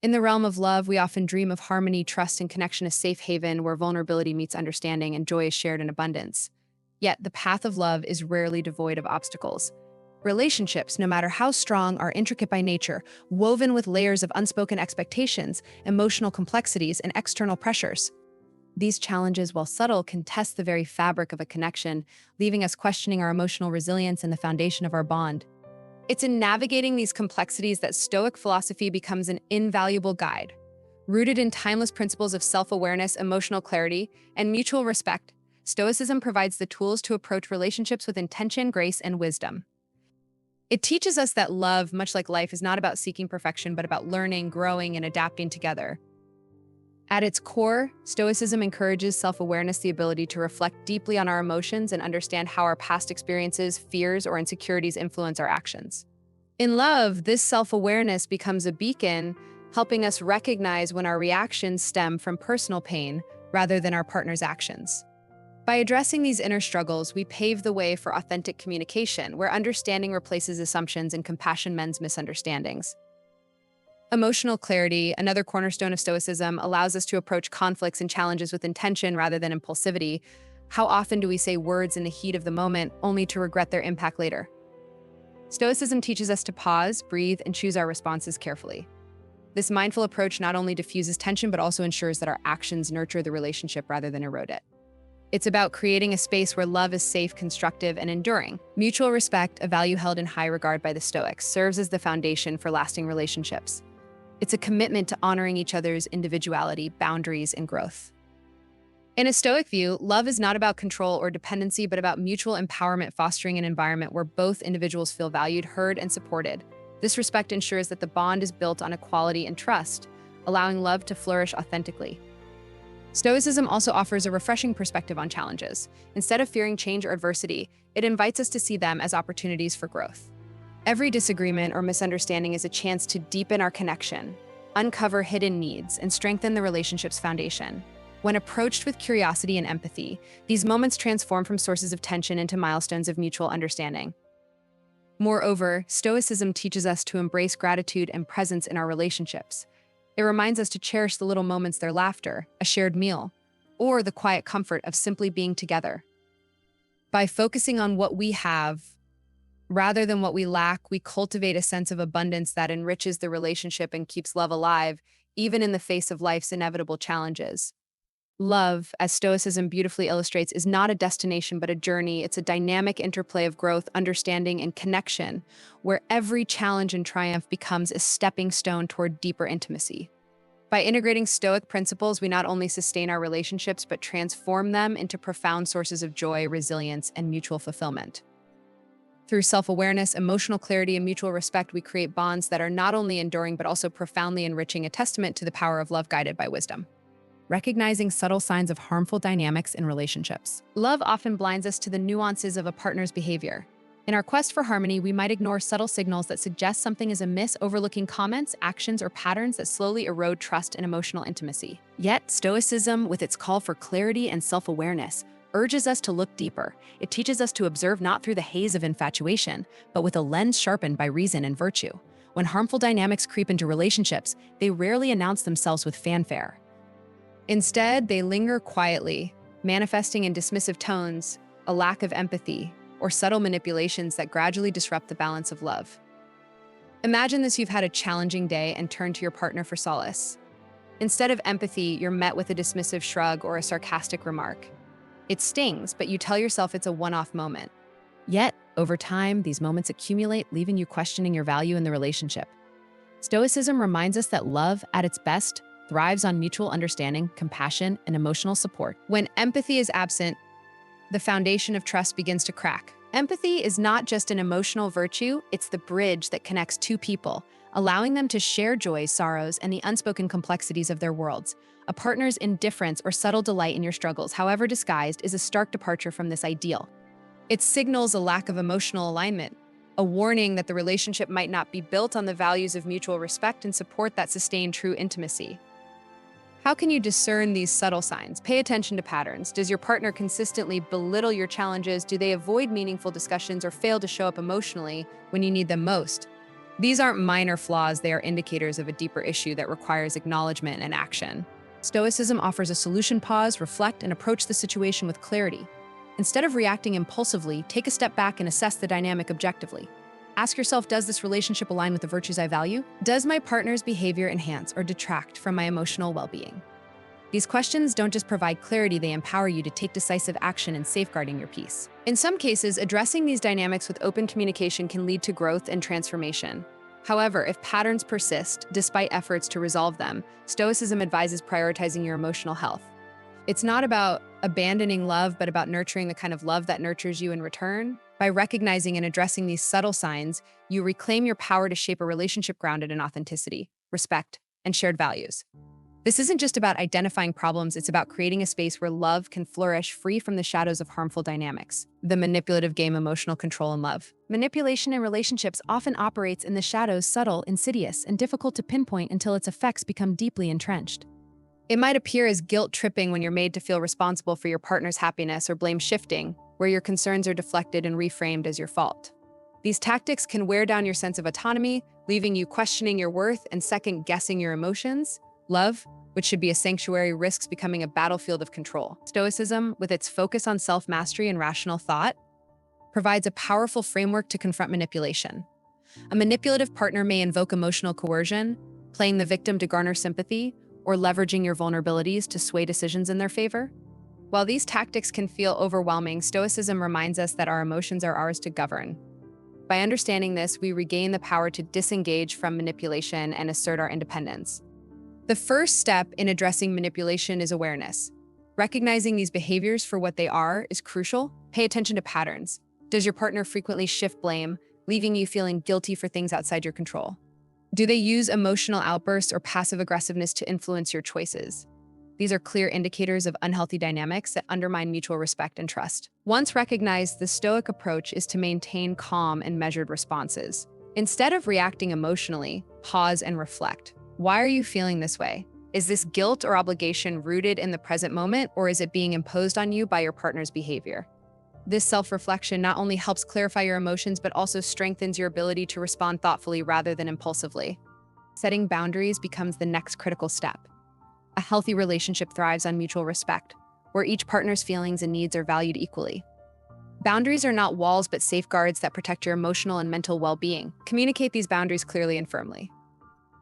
In the realm of love, we often dream of harmony, trust, and connection, a safe haven where vulnerability meets understanding and joy is shared in abundance. Yet, the path of love is rarely devoid of obstacles. Relationships, no matter how strong, are intricate by nature, woven with layers of unspoken expectations, emotional complexities, and external pressures. These challenges, while subtle, can test the very fabric of a connection, leaving us questioning our emotional resilience and the foundation of our bond. It's in navigating these complexities that Stoic philosophy becomes an invaluable guide. Rooted in timeless principles of self-awareness, emotional clarity, and mutual respect, Stoicism provides the tools to approach relationships with intention, grace, and wisdom. It teaches us that love, much like life, is not about seeking perfection, but about learning, growing, and adapting together. At its core, Stoicism encourages self-awareness, the ability to reflect deeply on our emotions and understand how our past experiences, fears, or insecurities influence our actions. In love, this self-awareness becomes a beacon, helping us recognize when our reactions stem from personal pain rather than our partner's actions. By addressing these inner struggles, we pave the way for authentic communication, where understanding replaces assumptions and compassion mends misunderstandings. Emotional clarity, another cornerstone of Stoicism, allows us to approach conflicts and challenges with intention rather than impulsivity. How often do we say words in the heat of the moment, only to regret their impact later? Stoicism teaches us to pause, breathe, and choose our responses carefully. This mindful approach not only diffuses tension, but also ensures that our actions nurture the relationship rather than erode it. It's about creating a space where love is safe, constructive, and enduring. Mutual respect, a value held in high regard by the Stoics, serves as the foundation for lasting relationships. It's a commitment to honoring each other's individuality, boundaries, and growth. In a Stoic view, love is not about control or dependency, but about mutual empowerment, fostering an environment where both individuals feel valued, heard, and supported. This respect ensures that the bond is built on equality and trust, allowing love to flourish authentically. Stoicism also offers a refreshing perspective on challenges. Instead of fearing change or adversity, it invites us to see them as opportunities for growth. Every disagreement or misunderstanding is a chance to deepen our connection, uncover hidden needs, and strengthen the relationship's foundation. When approached with curiosity and empathy, these moments transform from sources of tension into milestones of mutual understanding. Moreover, Stoicism teaches us to embrace gratitude and presence in our relationships. It reminds us to cherish the little moments, their laughter, a shared meal, or the quiet comfort of simply being together. By focusing on what we have, rather than what we lack, we cultivate a sense of abundance that enriches the relationship and keeps love alive, even in the face of life's inevitable challenges. Love, as Stoicism beautifully illustrates, is not a destination but a journey. It's a dynamic interplay of growth, understanding, and connection, where every challenge and triumph becomes a stepping stone toward deeper intimacy. By integrating Stoic principles, we not only sustain our relationships but transform them into profound sources of joy, resilience, and mutual fulfillment. Through self-awareness, emotional clarity, and mutual respect, we create bonds that are not only enduring but also profoundly enriching, a testament to the power of love guided by wisdom. Recognizing subtle signs of harmful dynamics in relationships. Love often blinds us to the nuances of a partner's behavior. In our quest for harmony, we might ignore subtle signals that suggest something is amiss, overlooking comments, actions, or patterns that slowly erode trust and emotional intimacy. Yet, Stoicism, with its call for clarity and self-awareness, urges us to look deeper. It teaches us to observe not through the haze of infatuation, but with a lens sharpened by reason and virtue. When harmful dynamics creep into relationships, they rarely announce themselves with fanfare. Instead, they linger quietly, manifesting in dismissive tones, a lack of empathy, or subtle manipulations that gradually disrupt the balance of love. Imagine this: you've had a challenging day and turn to your partner for solace. Instead of empathy, you're met with a dismissive shrug or a sarcastic remark. It stings, but you tell yourself it's a one-off moment. Yet, over time, these moments accumulate, leaving you questioning your value in the relationship. Stoicism reminds us that love, at its best, thrives on mutual understanding, compassion, and emotional support. When empathy is absent, the foundation of trust begins to crack. Empathy is not just an emotional virtue, it's the bridge that connects two people, allowing them to share joys, sorrows, and the unspoken complexities of their worlds. A partner's indifference or subtle delight in your struggles, however disguised, is a stark departure from this ideal. It signals a lack of emotional alignment, a warning that the relationship might not be built on the values of mutual respect and support that sustain true intimacy. How can you discern these subtle signs? Pay attention to patterns. Does your partner consistently belittle your challenges? Do they avoid meaningful discussions or fail to show up emotionally when you need them most? These aren't minor flaws, they are indicators of a deeper issue that requires acknowledgement and action. Stoicism offers a solution: pause, reflect, and approach the situation with clarity. Instead of reacting impulsively, take a step back and assess the dynamic objectively. Ask yourself, does this relationship align with the virtues I value? Does my partner's behavior enhance or detract from my emotional well-being? These questions don't just provide clarity, they empower you to take decisive action in safeguarding your peace. In some cases, addressing these dynamics with open communication can lead to growth and transformation. However, if patterns persist, despite efforts to resolve them, Stoicism advises prioritizing your emotional health. It's not about abandoning love, but about nurturing the kind of love that nurtures you in return. By recognizing and addressing these subtle signs, you reclaim your power to shape a relationship grounded in authenticity, respect, and shared values. This isn't just about identifying problems, it's about creating a space where love can flourish free from the shadows of harmful dynamics. The manipulative game: emotional control and love. Manipulation in relationships often operates in the shadows, subtle, insidious, and difficult to pinpoint until its effects become deeply entrenched. It might appear as guilt tripping when you're made to feel responsible for your partner's happiness, or blame shifting, where your concerns are deflected and reframed as your fault. These tactics can wear down your sense of autonomy, leaving you questioning your worth and second-guessing your emotions. Love, which should be a sanctuary, risks becoming a battlefield of control. Stoicism, with its focus on self-mastery and rational thought, provides a powerful framework to confront manipulation. A manipulative partner may invoke emotional coercion, playing the victim to garner sympathy, or leveraging your vulnerabilities to sway decisions in their favor. While these tactics can feel overwhelming, Stoicism reminds us that our emotions are ours to govern. By understanding this, we regain the power to disengage from manipulation and assert our independence. The first step in addressing manipulation is awareness. Recognizing these behaviors for what they are is crucial. Pay attention to patterns. Does your partner frequently shift blame, leaving you feeling guilty for things outside your control? Do they use emotional outbursts or passive aggressiveness to influence your choices? These are clear indicators of unhealthy dynamics that undermine mutual respect and trust. Once recognized, the Stoic approach is to maintain calm and measured responses. Instead of reacting emotionally, pause and reflect. Why are you feeling this way? Is this guilt or obligation rooted in the present moment, or is it being imposed on you by your partner's behavior? This self-reflection not only helps clarify your emotions, but also strengthens your ability to respond thoughtfully rather than impulsively. Setting boundaries becomes the next critical step. A healthy relationship thrives on mutual respect, where each partner's feelings and needs are valued equally. Boundaries are not walls, but safeguards that protect your emotional and mental well-being. Communicate these boundaries clearly and firmly.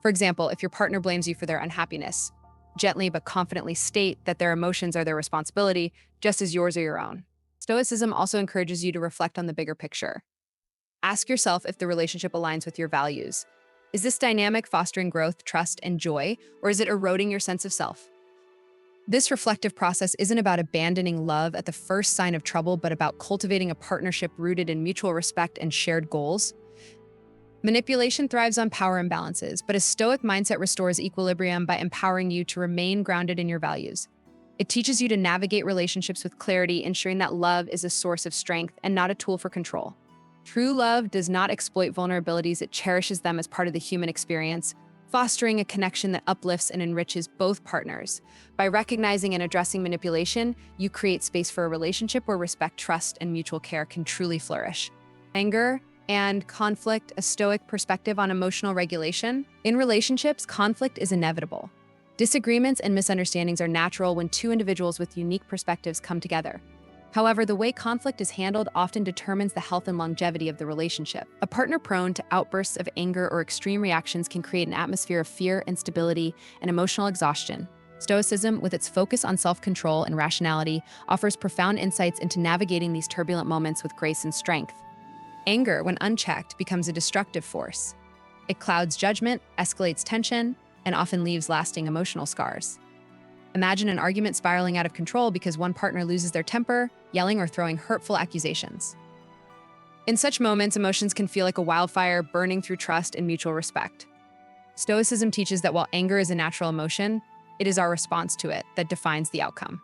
For example, if your partner blames you for their unhappiness, gently but confidently state that their emotions are their responsibility, just as yours are your own. Stoicism also encourages you to reflect on the bigger picture. Ask yourself if the relationship aligns with your values. Is this dynamic fostering growth, trust, and joy, or is it eroding your sense of self? This reflective process isn't about abandoning love at the first sign of trouble, but about cultivating a partnership rooted in mutual respect and shared goals. Manipulation thrives on power imbalances, but a Stoic mindset restores equilibrium by empowering you to remain grounded in your values. It teaches you to navigate relationships with clarity, ensuring that love is a source of strength and not a tool for control. True love does not exploit vulnerabilities, it cherishes them as part of the human experience, fostering a connection that uplifts and enriches both partners. By recognizing and addressing manipulation, you create space for a relationship where respect, trust, and mutual care can truly flourish. Anger and conflict: a Stoic perspective on emotional regulation. In relationships, conflict is inevitable. Disagreements and misunderstandings are natural when two individuals with unique perspectives come together. However, the way conflict is handled often determines the health and longevity of the relationship. A partner prone to outbursts of anger or extreme reactions can create an atmosphere of fear, instability, and emotional exhaustion. Stoicism, with its focus on self-control and rationality, offers profound insights into navigating these turbulent moments with grace and strength. Anger, when unchecked, becomes a destructive force. It clouds judgment, escalates tension, and often leaves lasting emotional scars. Imagine an argument spiraling out of control because one partner loses their temper, yelling or throwing hurtful accusations. In such moments, emotions can feel like a wildfire burning through trust and mutual respect. Stoicism teaches that while anger is a natural emotion, it is our response to it that defines the outcome.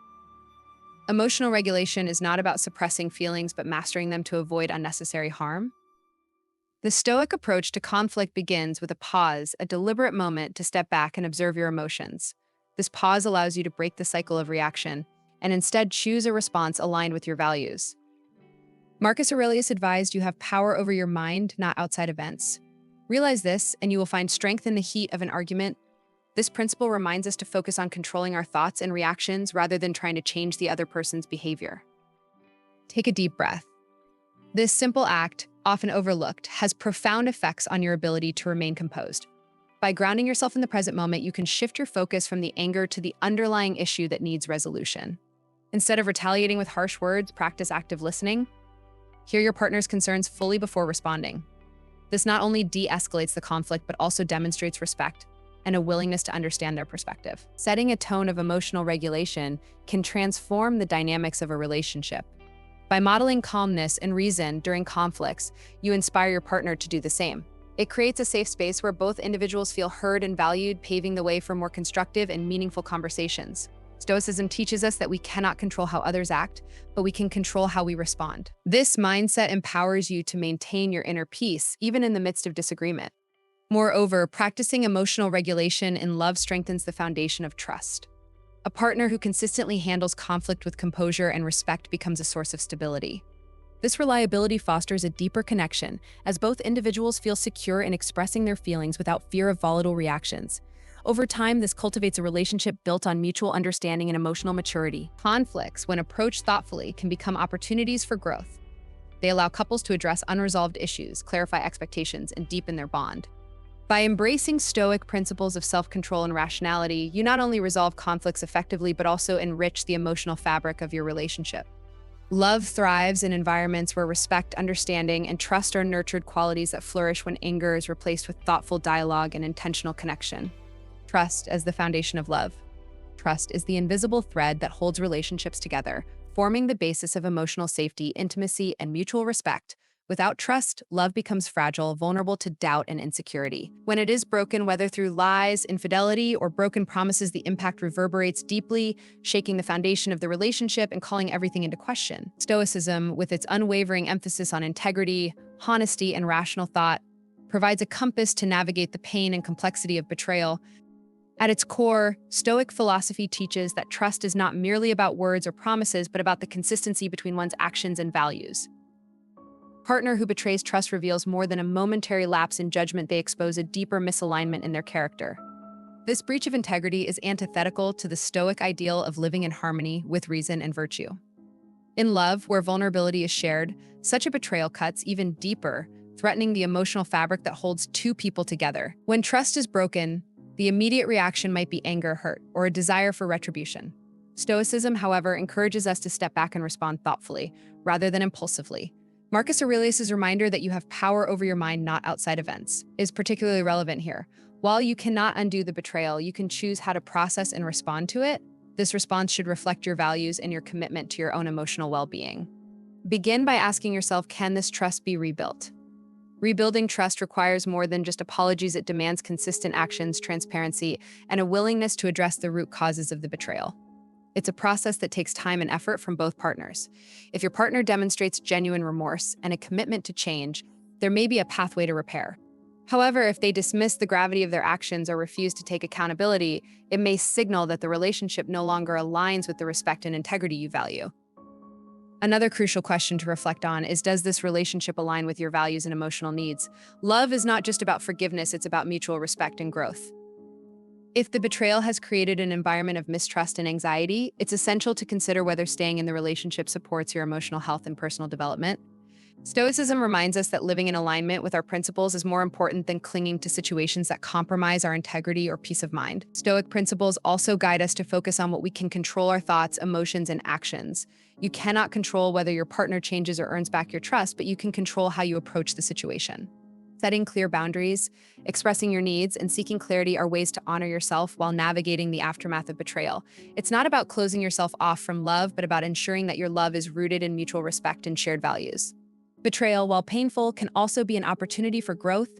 Emotional regulation is not about suppressing feelings, but mastering them to avoid unnecessary harm. The Stoic approach to conflict begins with a pause, a deliberate moment to step back and observe your emotions. This pause allows you to break the cycle of reaction and instead choose a response aligned with your values. Marcus Aurelius advised you have power over your mind, not outside events. Realize this, and you will find strength in the heat of an argument. This principle reminds us to focus on controlling our thoughts and reactions rather than trying to change the other person's behavior. Take a deep breath. This simple act, often overlooked, has profound effects on your ability to remain composed. By grounding yourself in the present moment, you can shift your focus from the anger to the underlying issue that needs resolution. Instead of retaliating with harsh words, practice active listening. Hear your partner's concerns fully before responding. This not only de-escalates the conflict, but also demonstrates respect and a willingness to understand their perspective. Setting a tone of emotional regulation can transform the dynamics of a relationship. By modeling calmness and reason during conflicts, you inspire your partner to do the same. It creates a safe space where both individuals feel heard and valued, paving the way for more constructive and meaningful conversations. Stoicism teaches us that we cannot control how others act, but we can control how we respond. This mindset empowers you to maintain your inner peace, even in the midst of disagreement. Moreover, practicing emotional regulation in love strengthens the foundation of trust. A partner who consistently handles conflict with composure and respect becomes a source of stability. This reliability fosters a deeper connection, as both individuals feel secure in expressing their feelings without fear of volatile reactions. Over time, this cultivates a relationship built on mutual understanding and emotional maturity. Conflicts, when approached thoughtfully, can become opportunities for growth. They allow couples to address unresolved issues, clarify expectations, and deepen their bond. By embracing Stoic principles of self-control and rationality, you not only resolve conflicts effectively, but also enrich the emotional fabric of your relationship. Love thrives in environments where respect, understanding, and trust are nurtured, qualities that flourish when anger is replaced with thoughtful dialogue and intentional connection. Trust as the foundation of love. Trust is the invisible thread that holds relationships together, forming the basis of emotional safety, intimacy, and mutual respect. Without trust, love becomes fragile, vulnerable to doubt and insecurity. When it is broken, whether through lies, infidelity, or broken promises, the impact reverberates deeply, shaking the foundation of the relationship and calling everything into question. Stoicism, with its unwavering emphasis on integrity, honesty, and rational thought, provides a compass to navigate the pain and complexity of betrayal. At its core, Stoic philosophy teaches that trust is not merely about words or promises, but about the consistency between one's actions and values. A partner who betrays trust reveals more than a momentary lapse in judgment. They expose a deeper misalignment in their character. This breach of integrity is antithetical to the Stoic ideal of living in harmony with reason and virtue. In love, where vulnerability is shared, such a betrayal cuts even deeper, threatening the emotional fabric that holds two people together. When trust is broken, the immediate reaction might be anger, hurt, or a desire for retribution. Stoicism, however, encourages us to step back and respond thoughtfully, rather than impulsively. Marcus Aurelius' reminder that you have power over your mind, not outside events, is particularly relevant here. While you cannot undo the betrayal, you can choose how to process and respond to it. This response should reflect your values and your commitment to your own emotional well-being. Begin by asking yourself, can this trust be rebuilt? Rebuilding trust requires more than just apologies. It demands consistent actions, transparency, and a willingness to address the root causes of the betrayal. It's a process that takes time and effort from both partners. If your partner demonstrates genuine remorse and a commitment to change, there may be a pathway to repair. However, if they dismiss the gravity of their actions or refuse to take accountability, it may signal that the relationship no longer aligns with the respect and integrity you value. Another crucial question to reflect on is, does this relationship align with your values and emotional needs? Love is not just about forgiveness, it's about mutual respect and growth. If the betrayal has created an environment of mistrust and anxiety, it's essential to consider whether staying in the relationship supports your emotional health and personal development. Stoicism reminds us that living in alignment with our principles is more important than clinging to situations that compromise our integrity or peace of mind. Stoic principles also guide us to focus on what we can control: our thoughts, emotions, and actions. You cannot control whether your partner changes or earns back your trust, but you can control how you approach the situation. Setting clear boundaries, expressing your needs, and seeking clarity are ways to honor yourself while navigating the aftermath of betrayal. It's not about closing yourself off from love, but about ensuring that your love is rooted in mutual respect and shared values. Betrayal, while painful, can also be an opportunity for growth.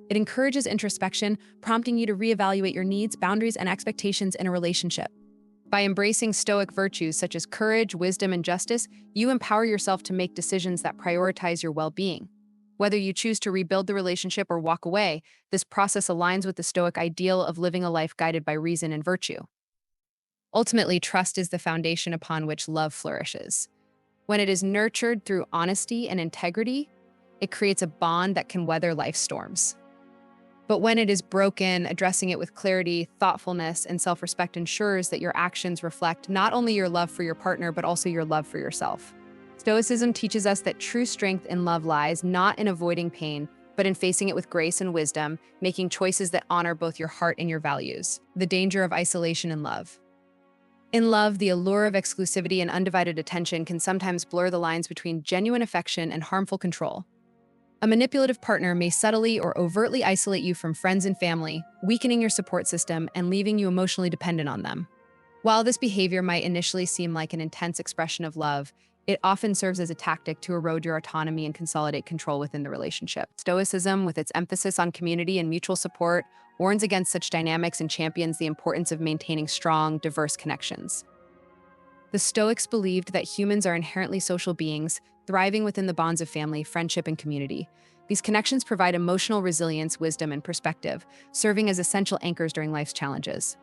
It encourages introspection, prompting you to reevaluate your needs, boundaries, and expectations in a relationship. By embracing Stoic virtues such as courage, wisdom, and justice, you empower yourself to make decisions that prioritize your well-being. Whether you choose to rebuild the relationship or walk away, this process aligns with the Stoic ideal of living a life guided by reason and virtue. Ultimately, trust is the foundation upon which love flourishes. When it is nurtured through honesty and integrity, it creates a bond that can weather life's storms. But when it is broken, addressing it with clarity, thoughtfulness, and self-respect ensures that your actions reflect not only your love for your partner, but also your love for yourself. Stoicism teaches us that true strength in love lies not in avoiding pain, but in facing it with grace and wisdom, making choices that honor both your heart and your values. The danger of isolation in love. In love, the allure of exclusivity and undivided attention can sometimes blur the lines between genuine affection and harmful control. A manipulative partner may subtly or overtly isolate you from friends and family, weakening your support system and leaving you emotionally dependent on them. While this behavior might initially seem like an intense expression of love, it often serves as a tactic to erode your autonomy and consolidate control within the relationship. Stoicism, with its emphasis on community and mutual support, warns against such dynamics and champions the importance of maintaining strong, diverse connections. The Stoics believed that humans are inherently social beings, thriving within the bonds of family, friendship, and community. These connections provide emotional resilience, wisdom, and perspective, serving as essential anchors during life's challenges.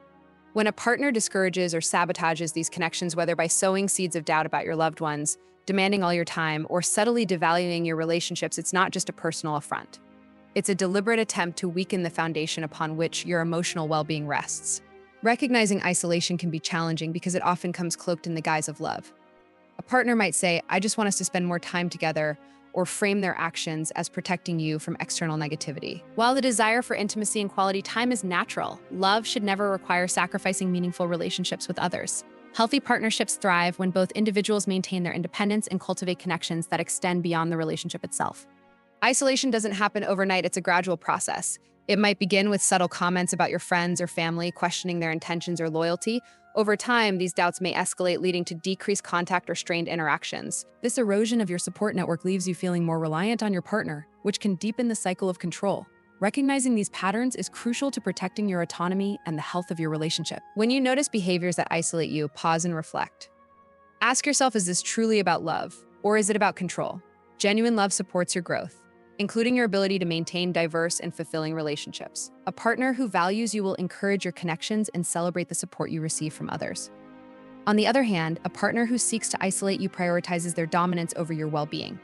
When a partner discourages or sabotages these connections, whether by sowing seeds of doubt about your loved ones, demanding all your time, or subtly devaluing your relationships, it's not just a personal affront. It's a deliberate attempt to weaken the foundation upon which your emotional well-being rests. Recognizing isolation can be challenging because it often comes cloaked in the guise of love. A partner might say, "I just want us to spend more time together," or frame their actions as protecting you from external negativity. While the desire for intimacy and quality time is natural, love should never require sacrificing meaningful relationships with others. Healthy partnerships thrive when both individuals maintain their independence and cultivate connections that extend beyond the relationship itself. Isolation doesn't happen overnight, it's a gradual process. It might begin with subtle comments about your friends or family, questioning their intentions or loyalty. Over time, these doubts may escalate, leading to decreased contact or strained interactions. This erosion of your support network leaves you feeling more reliant on your partner, which can deepen the cycle of control. Recognizing these patterns is crucial to protecting your autonomy and the health of your relationship. When you notice behaviors that isolate you, pause and reflect. Ask yourself, is this truly about love, or is it about control? Genuine love supports your growth, including your ability to maintain diverse and fulfilling relationships. A partner who values you will encourage your connections and celebrate the support you receive from others. On the other hand, a partner who seeks to isolate you prioritizes their dominance over your well-being.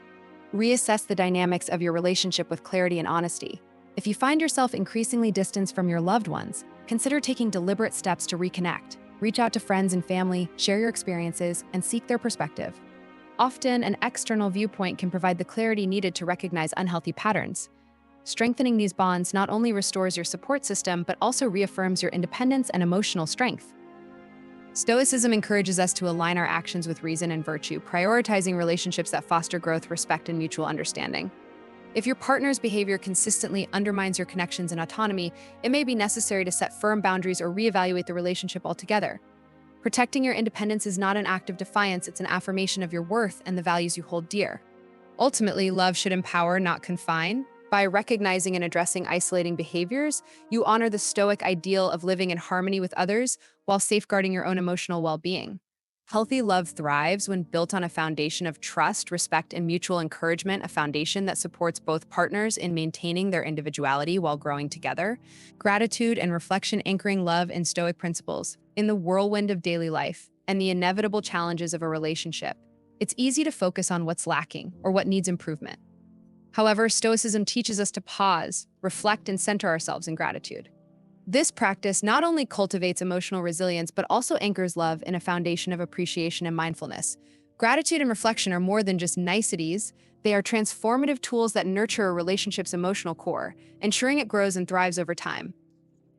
Reassess the dynamics of your relationship with clarity and honesty. If you find yourself increasingly distanced from your loved ones, consider taking deliberate steps to reconnect. Reach out to friends and family, share your experiences, and seek their perspective. Often, an external viewpoint can provide the clarity needed to recognize unhealthy patterns. Strengthening these bonds not only restores your support system, but also reaffirms your independence and emotional strength. Stoicism encourages us to align our actions with reason and virtue, prioritizing relationships that foster growth, respect, and mutual understanding. If your partner's behavior consistently undermines your connections and autonomy, it may be necessary to set firm boundaries or reevaluate the relationship altogether. Protecting your independence is not an act of defiance, it's an affirmation of your worth and the values you hold dear. Ultimately, love should empower, not confine. By recognizing and addressing isolating behaviors, you honor the Stoic ideal of living in harmony with others while safeguarding your own emotional well-being. Healthy love thrives when built on a foundation of trust, respect, and mutual encouragement, a foundation that supports both partners in maintaining their individuality while growing together. Gratitude and reflection anchoring love in Stoic principles. In the whirlwind of daily life and the inevitable challenges of a relationship, it's easy to focus on what's lacking or what needs improvement. However, Stoicism teaches us to pause, reflect, and center ourselves in gratitude. This practice not only cultivates emotional resilience, but also anchors love in a foundation of appreciation and mindfulness. Gratitude and reflection are more than just niceties. They are transformative tools that nurture a relationship's emotional core, ensuring it grows and thrives over time.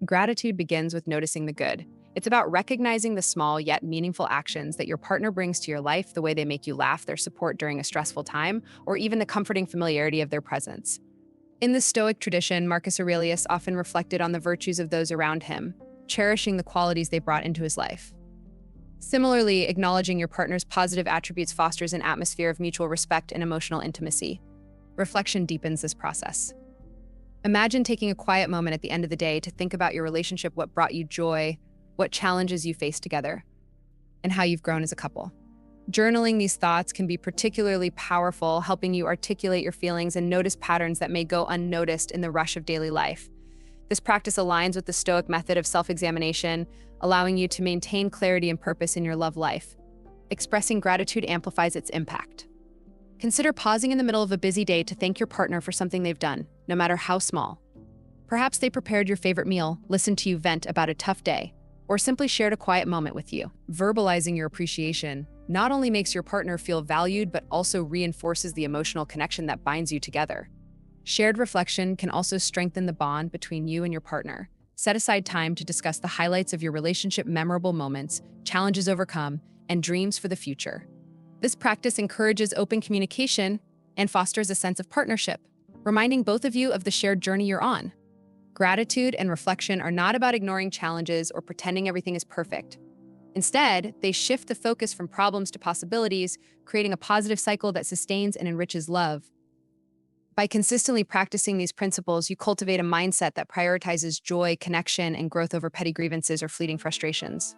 Gratitude begins with noticing the good. It's about recognizing the small yet meaningful actions that your partner brings to your life, the way they make you laugh, their support during a stressful time, or even the comforting familiarity of their presence. In the Stoic tradition, Marcus Aurelius often reflected on the virtues of those around him, cherishing the qualities they brought into his life. Similarly, acknowledging your partner's positive attributes fosters an atmosphere of mutual respect and emotional intimacy. Reflection deepens this process. Imagine taking a quiet moment at the end of the day to think about your relationship, what brought you joy, what challenges you faced together, and how you've grown as a couple. Journaling these thoughts can be particularly powerful, helping you articulate your feelings and notice patterns that may go unnoticed in the rush of daily life. This practice aligns with the Stoic method of self-examination, allowing you to maintain clarity and purpose in your love life. Expressing gratitude amplifies its impact. Consider pausing in the middle of a busy day to thank your partner for something they've done, no matter how small. Perhaps they prepared your favorite meal, listened to you vent about a tough day, or simply shared a quiet moment with you. Verbalizing your appreciation not only makes your partner feel valued, but also reinforces the emotional connection that binds you together. Shared reflection can also strengthen the bond between you and your partner. Set aside time to discuss the highlights of your relationship, memorable moments, challenges overcome, and dreams for the future. This practice encourages open communication and fosters a sense of partnership, reminding both of you of the shared journey you're on. Gratitude and reflection are not about ignoring challenges or pretending everything is perfect. Instead, they shift the focus from problems to possibilities, creating a positive cycle that sustains and enriches love. By consistently practicing these principles, you cultivate a mindset that prioritizes joy, connection, and growth over petty grievances or fleeting frustrations.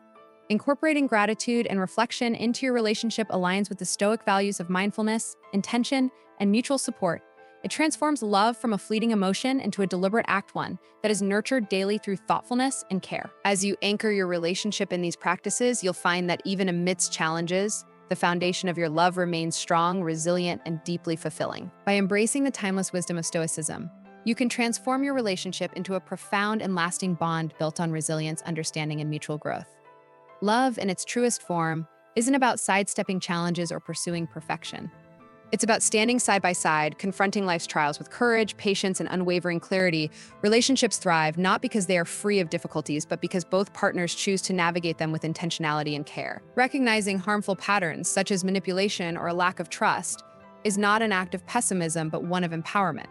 Incorporating gratitude and reflection into your relationship aligns with the Stoic values of mindfulness, intention, and mutual support. It transforms love from a fleeting emotion into a deliberate act, one that is nurtured daily through thoughtfulness and care. As you anchor your relationship in these practices, you'll find that even amidst challenges, the foundation of your love remains strong, resilient, and deeply fulfilling. By embracing the timeless wisdom of Stoicism, you can transform your relationship into a profound and lasting bond built on resilience, understanding, and mutual growth. Love, in its truest form, isn't about sidestepping challenges or pursuing perfection. It's about standing side by side, confronting life's trials with courage, patience, and unwavering clarity. Relationships thrive not because they are free of difficulties, but because both partners choose to navigate them with intentionality and care. Recognizing harmful patterns, such as manipulation or a lack of trust, is not an act of pessimism, but one of empowerment.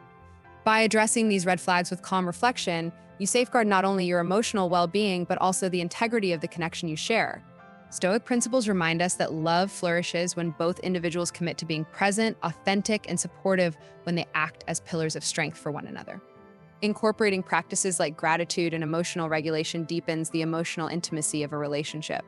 By addressing these red flags with calm reflection, you safeguard not only your emotional well-being, but also the integrity of the connection you share. Stoic principles remind us that love flourishes when both individuals commit to being present, authentic, and supportive when they act as pillars of strength for one another. Incorporating practices like gratitude and emotional regulation deepens the emotional intimacy of a relationship.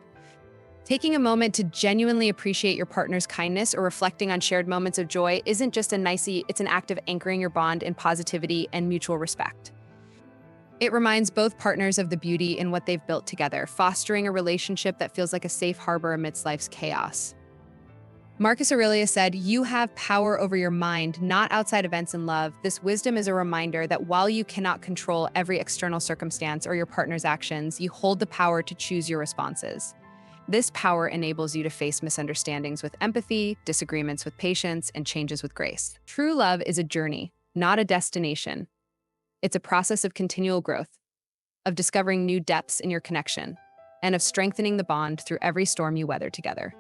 Taking a moment to genuinely appreciate your partner's kindness or reflecting on shared moments of joy isn't just a nicety, it's an act of anchoring your bond in positivity and mutual respect. It reminds both partners of the beauty in what they've built together, fostering a relationship that feels like a safe harbor amidst life's chaos. Marcus Aurelius said, "You have power over your mind, not outside events in love." This wisdom is a reminder that while you cannot control every external circumstance or your partner's actions, you hold the power to choose your responses. This power enables you to face misunderstandings with empathy, disagreements with patience, and changes with grace. True love is a journey, not a destination. It's a process of continual growth, of discovering new depths in your connection, and of strengthening the bond through every storm you weather together.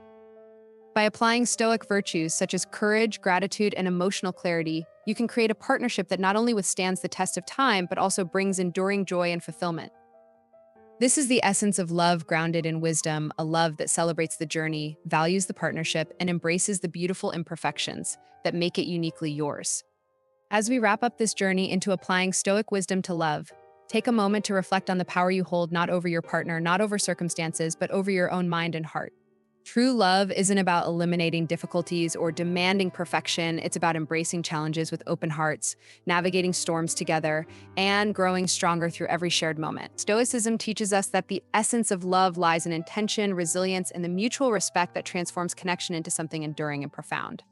By applying Stoic virtues such as courage, gratitude, and emotional clarity, you can create a partnership that not only withstands the test of time, but also brings enduring joy and fulfillment. This is the essence of love grounded in wisdom, a love that celebrates the journey, values the partnership, and embraces the beautiful imperfections that make it uniquely yours. As we wrap up this journey into applying Stoic wisdom to love, take a moment to reflect on the power you hold not over your partner, not over circumstances, but over your own mind and heart. True love isn't about eliminating difficulties or demanding perfection. It's about embracing challenges with open hearts, navigating storms together, and growing stronger through every shared moment. Stoicism teaches us that the essence of love lies in intention, resilience, and the mutual respect that transforms connection into something enduring and profound.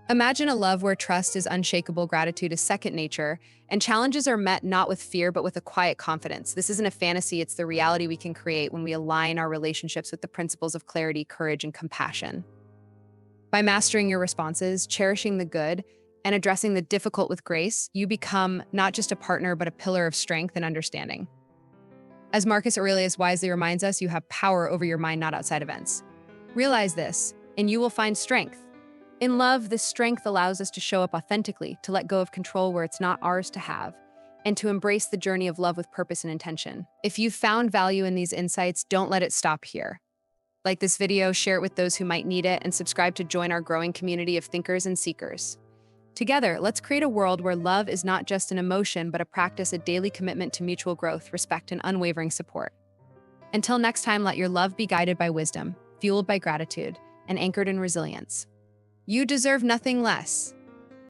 Imagine a love where trust is unshakable, gratitude is second nature, and challenges are met not with fear, but with a quiet confidence. This isn't a fantasy, it's the reality we can create when we align our relationships with the principles of clarity, courage, and compassion. By mastering your responses, cherishing the good, and addressing the difficult with grace, you become not just a partner, but a pillar of strength and understanding. As Marcus Aurelius wisely reminds us, you have power over your mind, not outside events. Realize this, and you will find strength. In love, this strength allows us to show up authentically, to let go of control where it's not ours to have, and to embrace the journey of love with purpose and intention. If you've found value in these insights, don't let it stop here. Like this video, share it with those who might need it, and subscribe to join our growing community of thinkers and seekers. Together, let's create a world where love is not just an emotion, but a practice, a daily commitment to mutual growth, respect, and unwavering support. Until next time, let your love be guided by wisdom, fueled by gratitude, and anchored in resilience. You deserve nothing less.